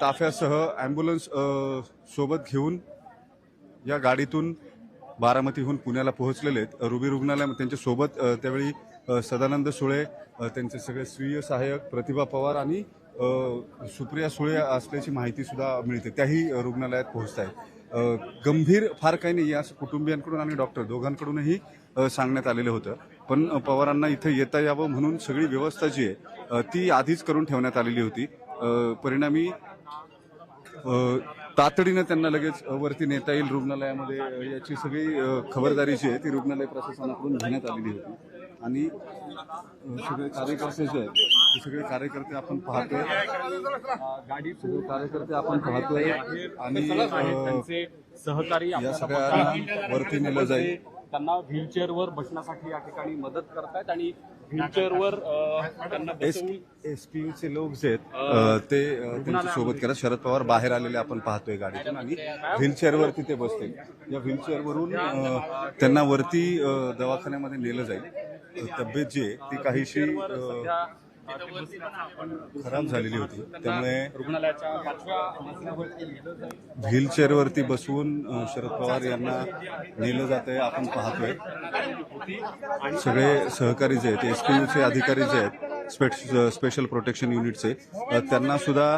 ताफ्यासह ambulance सोबत घेऊन या गाडीतून बारामतीहून पुण्याला पोहोचलेले आहेत. रुबी रुग्णालयामध्ये त्यांच्यासोबत त्यावेळी सदानंद सुळे, त्यांचे सगळे स्वीय सहाय्यक प्रतिभा पवार आणि सुप्रिया सुळे असल्याची माहिती सुद्धा मिळते. त्याही रुग्णालयात पोहोचत आहेत. गंभीर फार काही नाही असं कुटुंबियांकडून आणि डॉक्टर दोघांकडूनही सांगण्यात आलेलं होतं. पण पवारांना इथं येता यावं म्हणून सगळी व्यवस्था जी आहे ती आधीच करून ठेवण्यात आलेली होती. परिणामी तातडीनं त्यांना लगेच वरती नेता येईल रुग्णालयामध्ये याची सगळी खबरदारी जी आहे ती रुग्णालय प्रशासनाकडून घेण्यात आलेली होती. आणि सगळे कार्यकर्ते जे आहेत ते सगळे कार्यकर्ते आपण पाहतोय, सगळे कार्यकर्ते आपण पाहतोय आणि सहकारी या सगळ्यांना वरती नेलं जाईल. त्यांना व्हीलचेअरवर बसण्यासाठी या ठिकाणी मदत करतायत आणि व्हीलचेअरवर त्यांना एसपीचे लोक जे आहेत ते त्यांच्या सोबत करत शरद पवार बाहेर आलेले आपण पाहतोय गाडीतून आणि व्हीलचेअरवरती ते बसतील. या व्हीलचेअरवरून त्यांना वरती दवाखान्यामध्ये नेलं जाईल. तब्येत जी आहे ती काहीशी खराब झालेली होती, त्यामुळे रुग्णालयाच्या 5व्या मजल्यावरती व्हीलचेअरवरती बसवून शरद पवार यांना नेलं जात आहे आपण पाहतोय. सगळे सहकारी जे आहेत एसपीयूचे अधिकारी जे आहेत स्पेशल प्रोटेक्शन युनिटचे त्यांना सुद्धा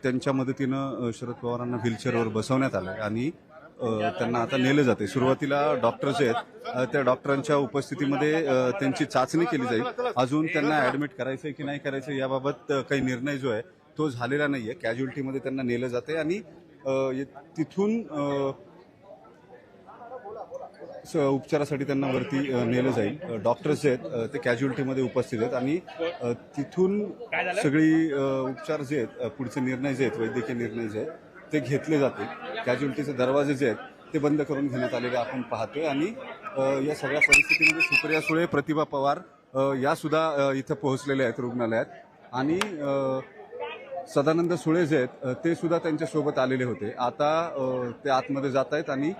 त्यांच्या मदतीनं शरद पवारांना व्हीलचेअरवर बसवण्यात आलंय आणि त्यांना आता नेलं जाते. सुरुवातीला डॉक्टर जे आहेत त्या डॉक्टरांच्या उपस्थितीमध्ये त्यांची चाचणी केली जाईल. अजून त्यांना ऍडमिट करायचंय की नाही करायचं याबाबत काही निर्णय जो आहे तो झालेला नाहीये. कॅज्युअल्टीमध्ये त्यांना नेलं जाते आणि तिथून उपचारासाठी त्यांना वरती नेलं जाईल. डॉक्टर्स जे आहेत ते कॅज्युअल्टीमध्ये उपस्थित आहेत आणि तिथून सगळी उपचार जे आहेत पुढचे निर्णय जे आहेत वैद्यकीय निर्णय जे आहेत ते घेतले जातील. कॅज्युअल्टीचे दरवाजे जे आहेत ते बंद करून घेण्यात आलेले आपण पाहतोय आणि या सगळ्या परिस्थितीमध्ये सुप्रिया सुळे, प्रतिभा पवार या सुद्धा इथं पोहोचलेल्या आहेत रुग्णालयात आणि सदानंद सुळे जे आहेत ते सुद्धा त्यांच्यासोबत आलेले होते. आता ते आतमध्ये जात आहेत आणि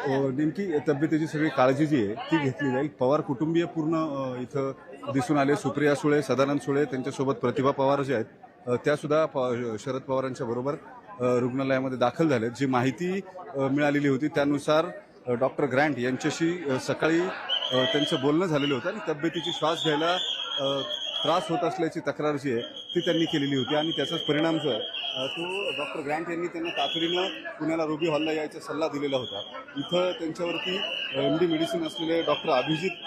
नेमकी तब्येतीची सगळी काळजी जी आहे ती घेतली जाईल. पवार कुटुंबीय पूर्ण इथं दिसून आले. सुप्रिया सुळे, सदानंद सुळे, त्यांच्यासोबत प्रतिभा पवार जे आहेत त्या सुद्धा शरद पवारांच्या बरोबर रुग्णालयामध्ये दाखल झाल्यात. जी माहिती मिळालेली होती त्यानुसार डॉक्टर ग्रँट यांच्याशी सकाळी त्यांचं बोलणं झालेलं होतं आणि तब्येतीची श्वास घ्यायला त्रास होत असल्याची तक्रार जी आहे ती त्यांनी केलेली होती आणि त्याचाच परिणाम जो आहे तो डॉक्टर ग्रँट यांनी त्यांना तातडीनं पुण्याला रुबी हॉलला यायचा सल्ला दिलेला होता. इथं त्यांच्यावरती MD मेडिसिन असलेले डॉक्टर अभिजित